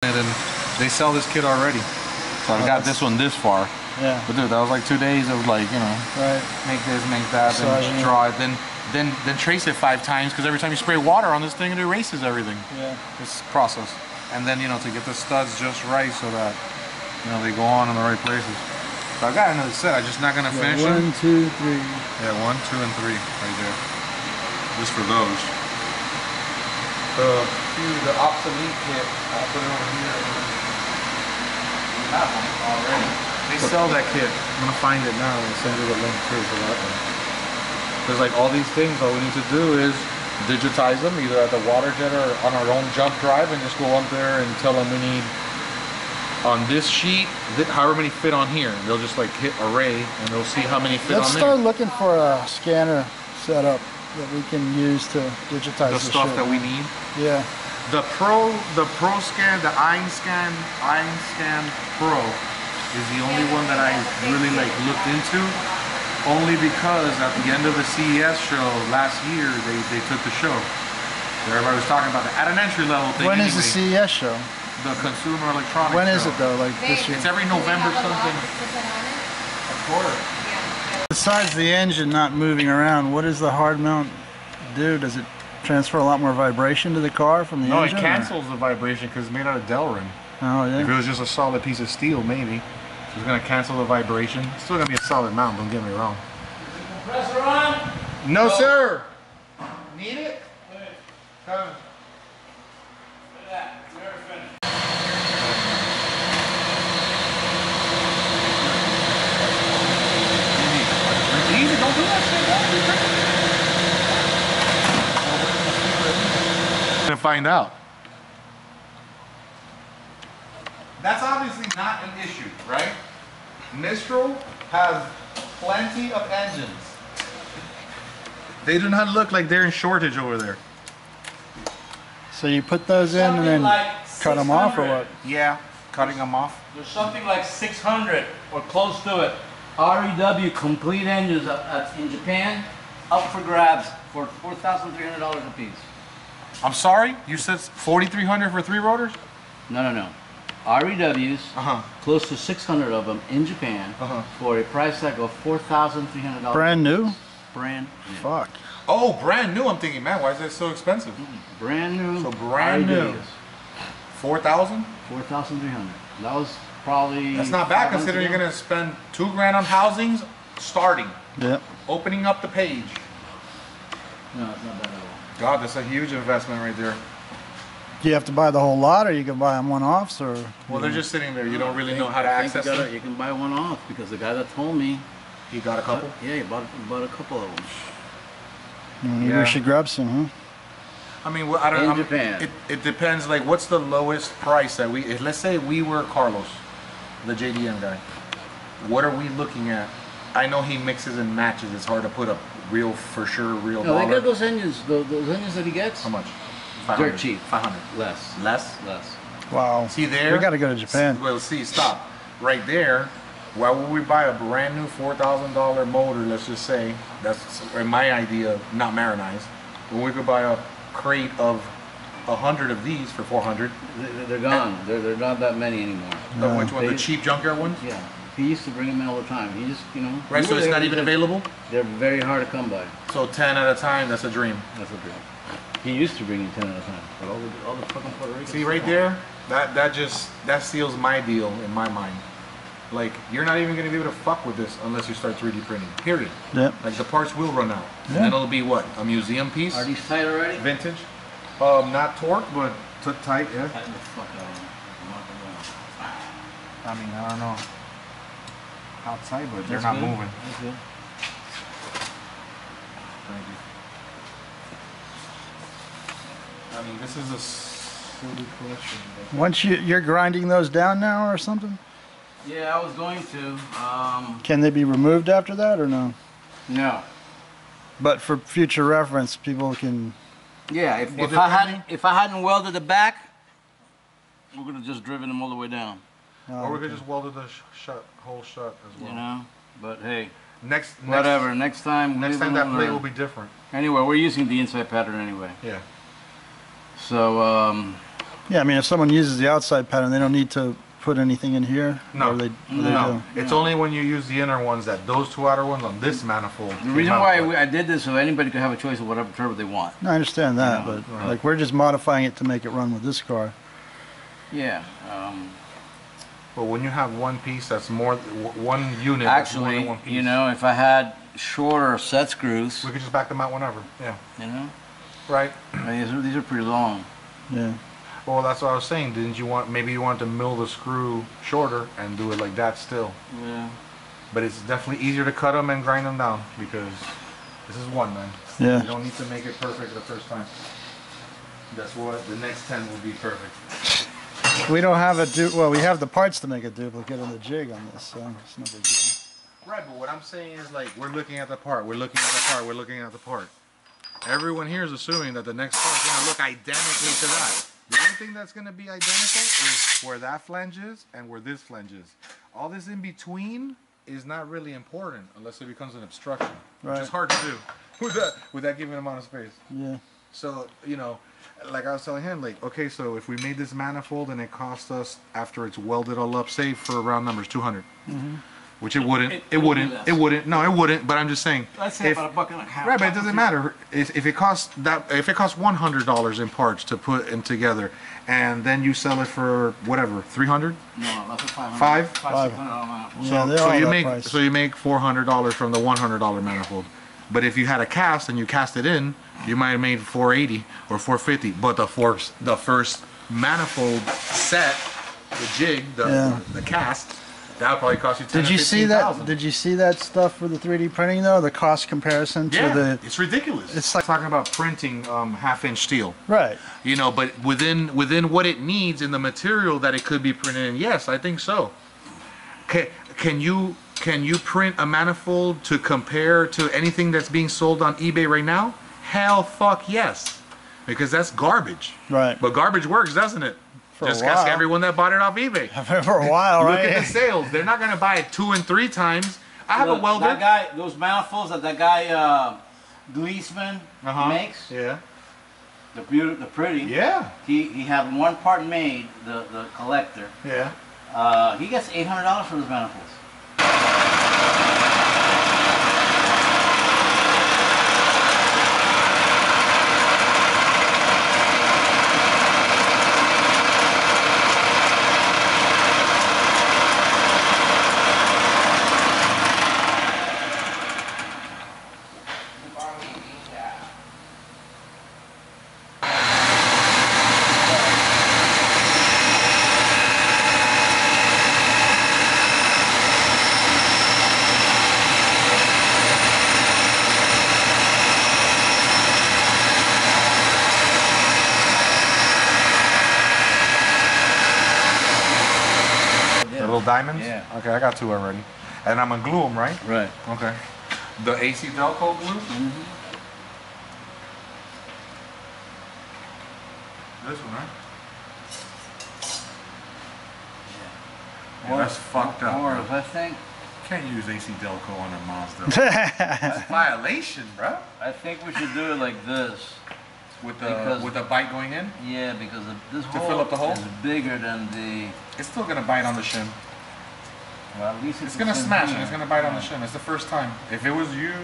And they sell this kit already. So I got this one this far. Yeah. But dude, that was like 2 days of like, you know, right. Make this, make that, then draw it, then trace it 5 times, because every time you spray water on this thing, it erases everything. Yeah. This process. And then, you know, to get the studs just right so that, you know, they go on in the right places. So I got another set. I'm just not gonna finish it. 1, 2, 3. Yeah, 1, 2, and 3 right there. Just for those. The obsolete kit, I'll put it over here. We have one already. They sell that kit. I'm gonna find it now and send you the link too for that one. There's like all these things. All we need to do is digitize them either at the water jet or on our own jump drive, and just go up there and tell them we need on this sheet however many fit on here. They'll just like hit array and they'll see how many fit on there. Let's start looking for a scanner setup that we can use to digitize the stuff that we need. Yeah. The Pro Scan, the Einscan Pro is the only one that I really like looked into. Only because at the end of the CES show last year, they took the show. So everybody was talking about that at an entry level thing. When is the CES show? The Consumer Electronics When show. is it though? Like this year? It's every November something. Of course. Besides the engine not moving around, what does the hard mount do? Does it transfer a lot more vibration to the car from the engine? No, it cancels the vibration because it's made out of Delrin. Oh yeah. If it was just a solid piece of steel, maybe. So it's going to cancel the vibration. It's still going to be a solid mount, don't get me wrong. Compressor on? No, sir. Need it? Come. Look at that. Never finished. Easy, don't do that shit. Gonna find out. That's obviously not an issue, right? Mistral has plenty of engines. They do not look like they're in shortage over there. So you put those in and then like cut them off or what? Yeah, cutting them off. There's something like 600 or close to it. REW complete engines in Japan, up for grabs for $4,300 a piece. I'm sorry, you said 4,300 for 3 rotors? No. REWs, close to 600 of them in Japan for a price tag of $4,300. Brand new? Brand new. Fuck. Oh, brand new. I'm thinking, man, why is that so expensive? Brand new. So brand new. 4,000? 4,300. That was probably. That's not bad considering you're gonna spend $2 grand on housings starting. Yep. Opening up the page. No, it's not bad at all. God, that's a huge investment right there. Do you have to buy the whole lot, or you can buy them one-offs, or? Well, they're just sitting there. You don't really know how to access them. You can buy one off because the guy that told me. He got a couple? Yeah, he bought a couple of them. Maybe we should grab some, huh? I mean, I don't know. Japan. It depends. Like, what's the lowest price that we? Let's say we were Carlos, the JDM guy. What are we looking at? I know he mixes and matches. It's hard to put a real, for sure, real No, dollar. they got those engines. Those engines that he gets. How much? Dirt cheap. 500. Less. Less? Less. Wow. See there? We got to go to Japan. Well, see, stop. Right there. Why would we buy a brand new $4,000 motor, let's just say, that's my idea, not Marinized, when we could buy a crate of 100 of these for 400. They're gone. They're not that many anymore. Which one? The cheap junkyard ones? Yeah. He used to bring them in all the time. He just, Right, so it's not even available? They're very hard to come by. So 10 at a time, that's a dream. That's a dream. He used to bring in 10 at a time. But all the fucking Puerto Ricans. See right there? That seals my deal in my mind. Like, you're not even going to be able to fuck with this unless you start 3D printing. Period. Yep. Like, the parts will run out. Yeah. And then it'll be what? A museum piece? Are these tight already? Vintage? Not torque, but tight, yeah. Tighten the fuck out of them. I mean, I don't know how tight, but they're That's not good. moving. That's good. Thank you. I mean, this is a silly collection. Once you're grinding those down now or something? Yeah, I was going to. Can they be removed after that or no? No. But for future reference, people can. Yeah, if I hadn't welded the back, we could have just driven them all the way down. Or we could just weld the whole shut as well. But hey, whatever. Next time that plate will be different. Anyway, we're using the inside pattern anyway. Yeah. So Yeah, I mean, if someone uses the outside pattern, they don't need to put anything in here? No. Or they No, do? it's only when you use the inner ones that those two outer ones on this manifold. The reason why I did this so anybody could have a choice of whatever turbo they want. No, I understand that, Yeah, but right. like we're just modifying it to make it run with this car. Yeah. But when you have one piece that's more one unit, that's more Actually, than one piece. you know, if I had shorter set screws, we could just back them out whenever. Yeah. you know, Right. these are pretty long. Yeah. Well, that's what I was saying. Didn't you want? Maybe you wanted to mill the screw shorter and do it like that still. Yeah. But it's definitely easier to cut them and grind them down because this is one, man. Yeah. You don't need to make it perfect the first time. That's what the next 10 will be perfect. We don't have well, we have the parts to make a duplicate and the jig on this, so it's no big deal. Right, but what I'm saying is like we're looking at the part, we're looking at the part, we're looking at the part. Everyone here is assuming that the next part is going to look identically to that. The only thing that's going to be identical is where that flange is and where this flange is. All this in between is not really important unless it becomes an obstruction, which Right. is hard to do with that given amount of space. Yeah. So, you know, like I was telling him, like, okay, so if we made this manifold and it cost us, after it's welded all up, say for round numbers, 200. Which it wouldn't. It wouldn't. It wouldn't. No, it wouldn't. But I'm just saying. Let's say about $1.50. Right, but it doesn't matter. If it costs $100 in parts to put them together, and then you sell it for whatever, 300. No, that's a 500. Five? $500 Yeah, they're all that price. So you make $400 from the $100 manifold. But if you had a cast and you cast it in, you might have made $480 or $450. But the first manifold set, the jig, the cast, that would probably cost you $10,000 Did you see that? Did you see that stuff for the 3D printing though? The cost comparison to the. It's ridiculous. It's like talking about printing half-inch steel. Right. You know, but within what it needs in the material that it could be printed in, yes, I think so. Can you print a manifold to compare to anything that's being sold on eBay right now? Hell, fuck yes, because that's garbage. Right. But garbage works, doesn't it? For Just a ask while. everyone that bought it off eBay. For a while, Look right? at the sales. They're not gonna buy it 2 and 3 times. I have Look, a welder. That guy, those manifolds that guy Gleesman makes, Yeah. the pretty. Yeah. He had one part made, the collector. Yeah. He gets $800 for those manifolds. Little diamonds? Yeah. Okay, I got 2 already. And I'm gonna glue them, right? Right. Okay. The AC Delco glue? This one, right? Yeah, that's fucked up. Or Bro. I think. Can't use AC Delco on a Mazda. That's violation, bro. I think we should do it like this. With Because- the bite going in? Yeah, because this To hole fill up the hole? is bigger than the. It's still gonna bite on the shim. Well, at least It's gonna smash and it's gonna bite on the shim. It's the first time. If it was used,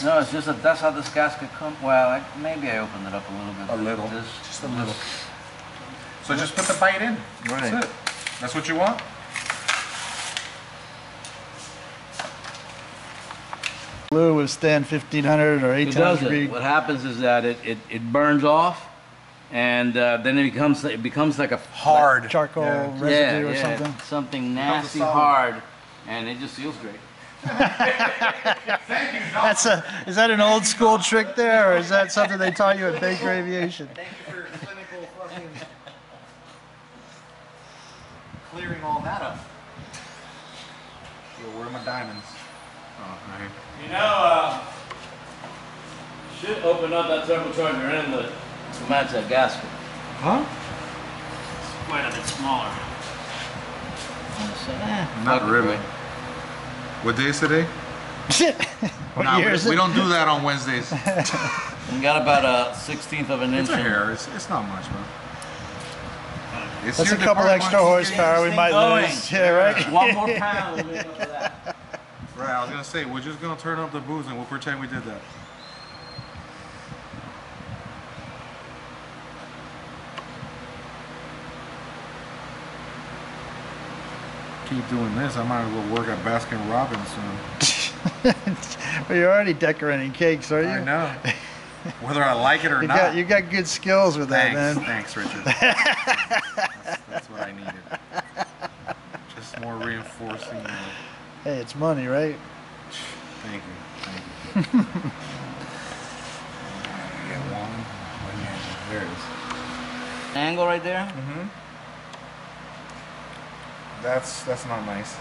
No, it's just that that's how this gasket comes. Well, maybe I opened it up a little bit. a little. This, Just a little. So just put the bite in. Right. That's it. That's what you want? Glue would stand 1500 or It 1800 doesn't. degree. What happens is that it burns off, and then it becomes like a Hard. Charcoal Yeah. residue or something. something Becomes a nasty solid. hard, and it just feels great. Is that an old school trick there, or is that something they taught you at Baker Aviation? Thank you for clinical fucking clearing all that up. Yo, where are my diamonds? Oh, right. You know, should open up that turbocharger inlet to match that gasket. Huh? It's quite a bit smaller. Not really. What day is today? What Nah, year is we it? don't do that on Wednesdays. We got about a 1/16 of an inch. It's a hair. It's not much, man. It's That's a your couple department. extra horsepower we thing might going. lose. Yeah, right? One more pound will make up for that. Right, I was gonna say, we're just gonna turn up the booze and we'll pretend we did that. Keep doing this, I might as well work at Baskin Robbins soon. Well, you're already decorating cakes, are you? I know. Whether I like it or You not. got good skills with that, man. Thanks, Richard. That's what I needed. Just more reinforcing. Hey, it's money, right? Thank you. Get one. There it is. Angle right there. Mm-hmm. That's not nice.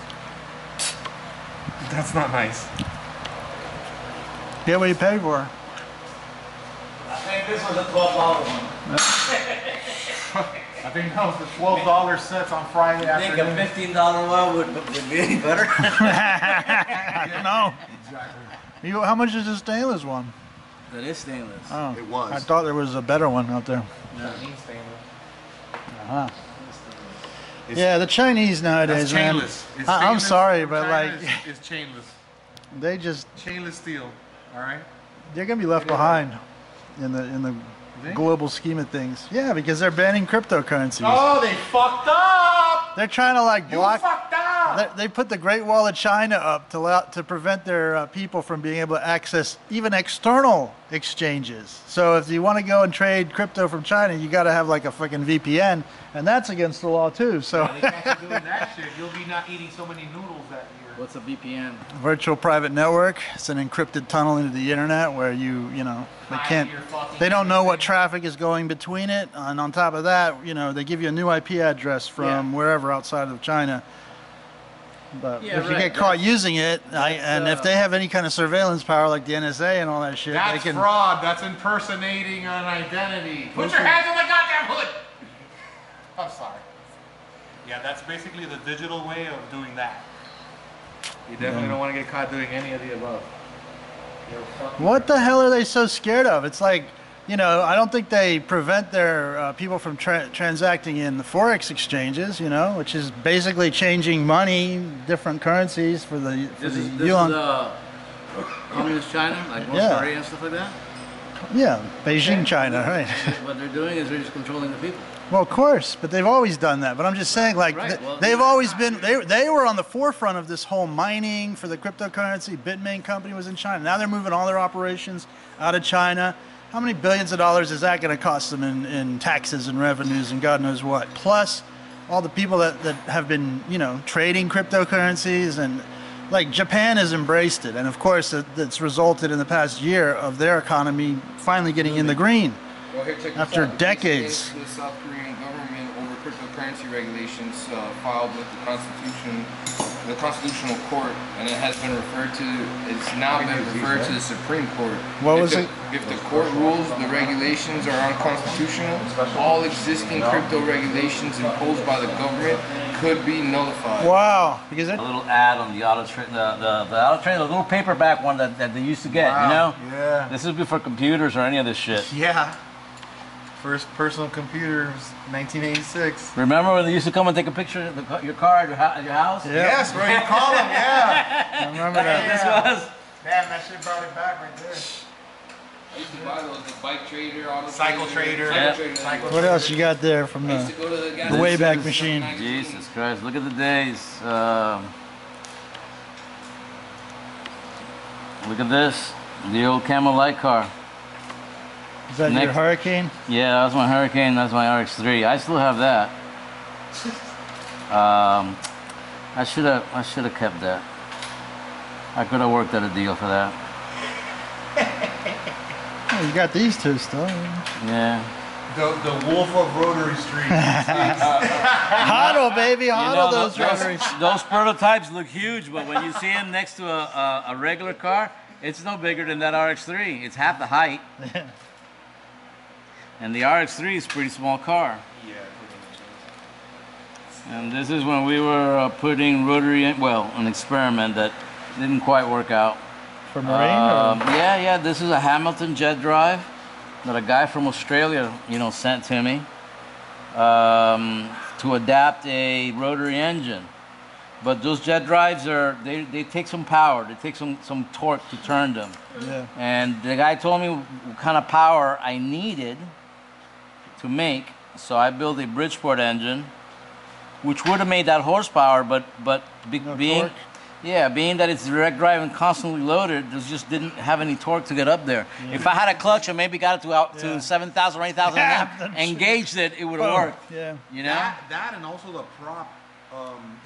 That's not nice. Get what you pay for. I think this was a $12 one. I think that was the $12 sets on Friday I think a $15 one would be any better. No. Exactly. How much is the stainless one? That is stainless. Oh, It was. I thought there was a better one out there. No. Uh-huh. Yeah, the Chinese nowadays, That's man. chainless. It's I'm stainless sorry, from but China like is chainless. they just Chainless steel. All right. they're gonna be left behind in the think? global scheme of things. Yeah, because they're banning cryptocurrencies. Oh, they fucked up. They're trying to like You block. fucked up. They put the Great Wall of China up to prevent their people from being able to access even external exchanges. So if you want to go and trade crypto from China, you got to have like a fucking VPN, and that's against the law too. So They can't be doing that shit. You'll be not eating so many noodles that year. What's a VPN? virtual private network. It's an encrypted tunnel into the internet where they don't know what traffic is going between it, and on top of that, they give you a new IP address from wherever outside of China. But if you get caught using it, and if they have any kind of surveillance power like the NSA and all that shit, That's they can. fraud. That's impersonating an identity. Put your hands on the goddamn hood. I'm sorry. Yeah, that's basically the digital way of doing that. You definitely don't want to get caught doing any of the above. What the hell are they so scared of? It's like, I don't think they prevent their people from transacting in the forex exchanges, which is basically changing money, different currencies for the yuan. This is Communist China, like North Korea and stuff like that? Yeah, Beijing, China, right? What they're doing is they're just controlling the people. Well, of course, but they've always done that. But I'm just saying, like, they've always been, they were on the forefront of this whole mining for the cryptocurrency. Bitmain company was in China. Now they're moving all their operations out of China. How many billions of dollars is that going to cost them in taxes and revenues and God knows what? Plus, all the people that have been, trading cryptocurrencies, and like Japan has embraced it. And of course, it's resulted in the past year of their economy finally getting in the green Well, here, check this after out. decades. The South Korean government over cryptocurrency regulations filed with the Constitutional Court, and it has been referred to. It's now been referred to the Supreme Court. What was it? If the court rules the regulations are unconstitutional, all existing crypto regulations imposed by the government could be nullified. Wow, because A little ad on the auto train, the auto train, the little paperback one that they used to get, Yeah. This is before computers or any of this shit. Yeah. First personal computers, 1986. Remember when they used to come and take a picture of your car at your house? Yeah. Yes, where you call them, yeah. I remember that. This was. Damn, that shit brought it back right there. I used to buy those, the Bike Trader, Auto Cycle Trader. Cycle What else you got there from I used to the? go to the gas The Wayback station, Machine. Jesus Christ, look at the days. Look at this, the old Camel light car. Is that your Hurricane? Yeah, that was my Hurricane, that's my RX8. I still have that. I should have kept that. I could have worked out a deal for that. Oh, you got these two still. Yeah. The Wolf of Rotary Street. Hodl, baby, hodl those rotaries. Those prototypes look huge, but when you see them next to a regular car, it's no bigger than that RX3. It's half the height. And the RX3 is a pretty small car. Yeah. And this is when we were putting rotary in, an experiment that didn't quite work out. For marine? Yeah, this is a Hamilton jet drive that a guy from Australia, sent to me. to adapt a rotary engine. But those jet drives they take some power, they take some torque to turn them. Yeah. And the guy told me what kind of power I needed to make, so I built a Bridgeport engine, which would have made that horsepower, but No being torque? being that it's direct drive and constantly loaded, it just didn't have any torque to get up there. Yeah. If I had a clutch and maybe got it to 7,000 or 8,000 Yeah, engaged it, it would have worked. Yeah. You know? That and also the prop.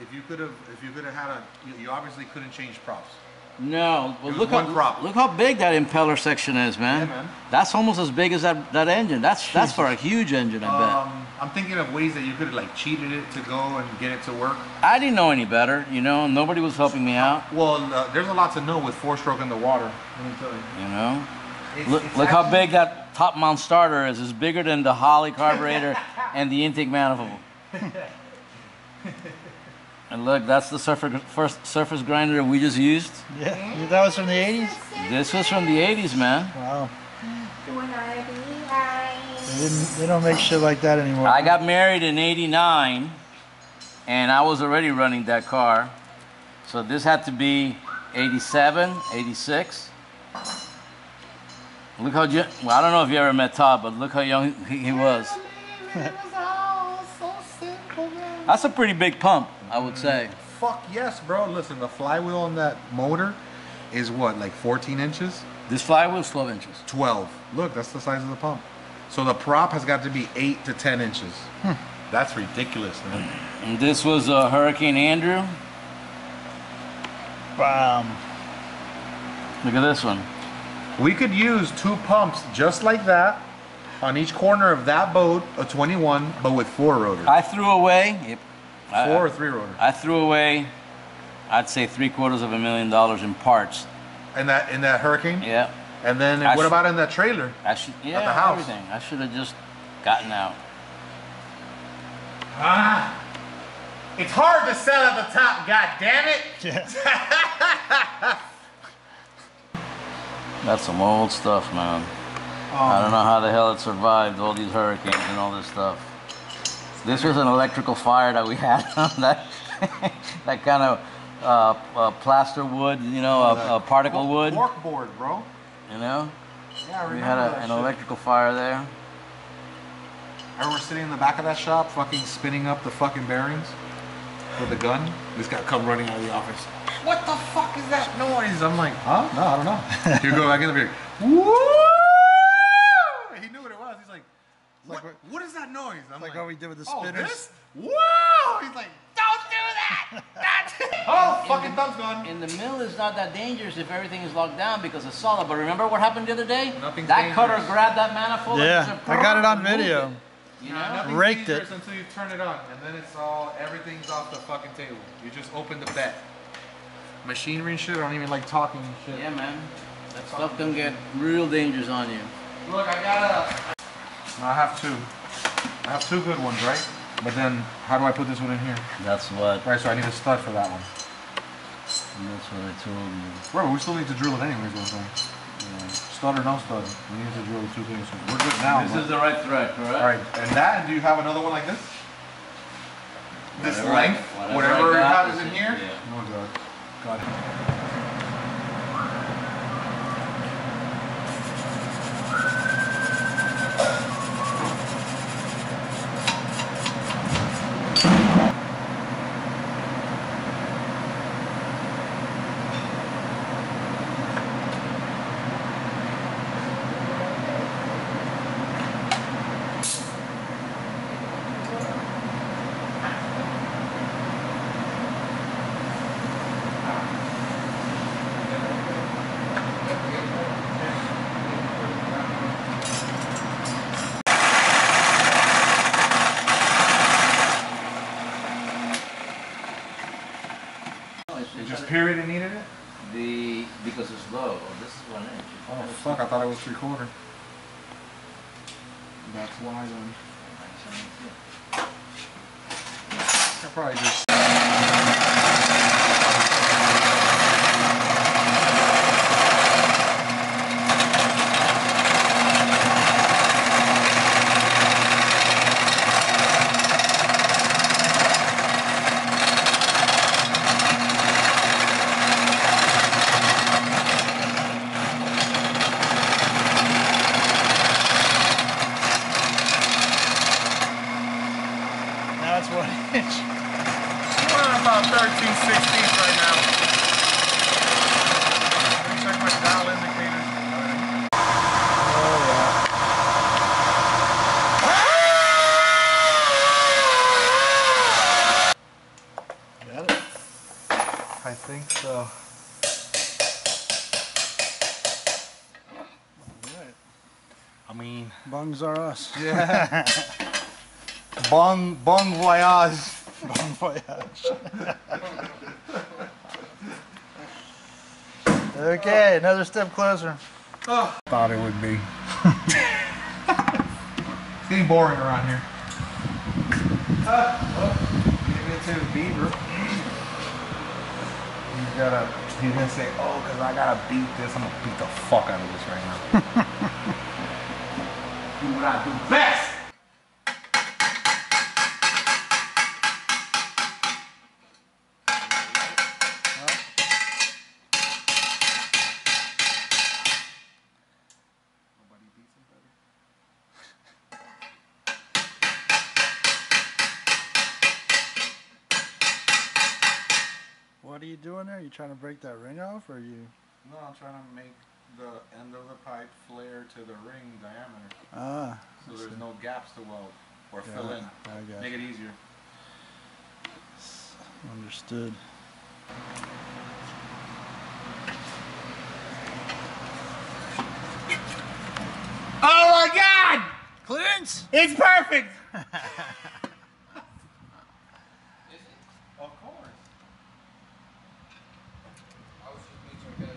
If you could have had you obviously couldn't change props. No, well, was look one prop. look how big that impeller section is, man. Yeah, man. That's almost as big as that engine. That's for a huge engine, I bet. I'm thinking of ways that you could have like cheated it to go and get it to work. I didn't know any better, you know. Nobody was helping me out, Well, there's a lot to know with four-stroke in the water. Let me tell you. you know. It's Look how actually- big that top mount starter is. It's bigger than the Holly carburetor and the intake manifold. And look, that's the first surface grinder we just used. Yeah. That was from the 80s? This was from the 80s, man. Wow. They don't make shit like that anymore. I got married in '89, and I was already running that car. So this had to be 87, 86. Look how young, well, I don't know if you ever met Todd, but look how young he was. That's a pretty big pump, I would say. Fuck yes, bro. Listen, the flywheel on that motor is what, like 14 inches? This flywheel is 12 inches. 12. Look, that's the size of the pump. So the prop has got to be 8 to 10 inches. That's ridiculous, man. And this was a Hurricane Andrew. Bam. Look at this one. We could use 2 pumps just like that on each corner of that boat, a 21, but with 4 rotors. I threw away. Yep. 4 or 3 rotors. I threw away, I'd say $750,000 in parts. In that Hurricane? Yeah. And then what about in that trailer? I should, yeah, At the house. everything. I should have just gotten out. It's hard to sell at the top, god damn it! Yeah. That's some old stuff, man. I don't know how the hell it survived all these hurricanes and all this stuff. This was an electrical fire that we had on that, that kind of plaster wood, you know, particle wood. Cork board, bro. You know? Yeah, I remember We had that an shit. electrical fire there. I remember sitting in the back of that shop, fucking spinning up the fucking bearings with a gun. This guy come running out of the office. What the fuck is that noise? I'm like, huh? No, I don't know. You go back in the beer. Woo! He knew what it was. He's like, what is that noise? I'm Like what we did with the oh, spinners. this? Whoa! He's like, don't do that! Oh, fucking thumb's gone. And the mill is not that dangerous if everything is locked down because it's solid. But remember what happened the other day? Nothing's that cutter dangerous. grabbed that manifold. Yeah, and just I got it on moved video. You know? Nothing's Raked it. dangerous until you turn it on, and then it's all, everything's off the fucking table. You just open the bed. Machinery and shit, I don't even like talking and shit. Yeah, man. That stuff can get real dangerous on you. Look, I got I have 2. I have 2 good ones, right? But then, how do I put this one in here? That's what. Right, so I need a stud for that one. That's what I told you. Bro, we still need to drill it anyways, what I'm saying. Yeah. Stud or no stud, we need to drill the 2 things. So we're good now. This but- is the right thread, correct? Alright, and that, do you have another one like this? This Whatever length? I Whatever you got have is in here? Yeah. Oh god. Got it. You just period and needed it? Because it's low. Oh, this is 1 inch. Oh fuck, I thought it was 3/4. That's why then. I probably just. mean, Bungs are us. yeah. Bon voyage. Bon voyage. Okay, another step closer. Oh. Thought it would be. It's getting boring around here. Give it to the beaver. He's gonna say, oh, because I gotta beat this. I'm gonna beat the fuck out of this right now. Do what I do best! Nobody beats him better. What are you doing there? You trying to break that ring off, or are you? No, I'm trying to make the end of the pipe flare to the ring diameter. Ah. So there's no gaps to weld or fill in. I got Make it easier. Understood. Oh my God! Clearance? It's perfect! Of course. I was just making sure that.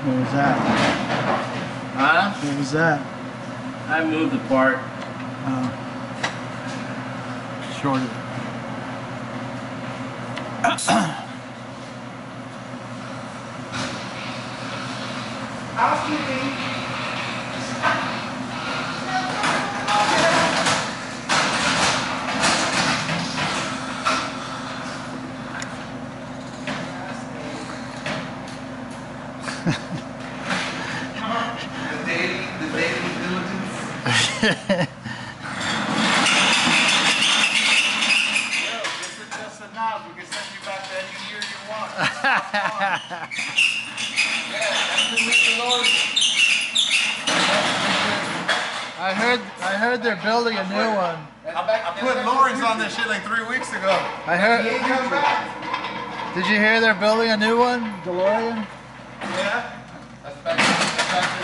What was that? Huh? What was that? I moved the part. Shorted. The daily diligence. This is just a knob. We can send you back to any year you want. I heard they're building a new one. I put Lawrence on this shit like 3 weeks ago. I heard. He ain't come back. Did you hear they're building a new one? DeLorean? Yeah. That's back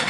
to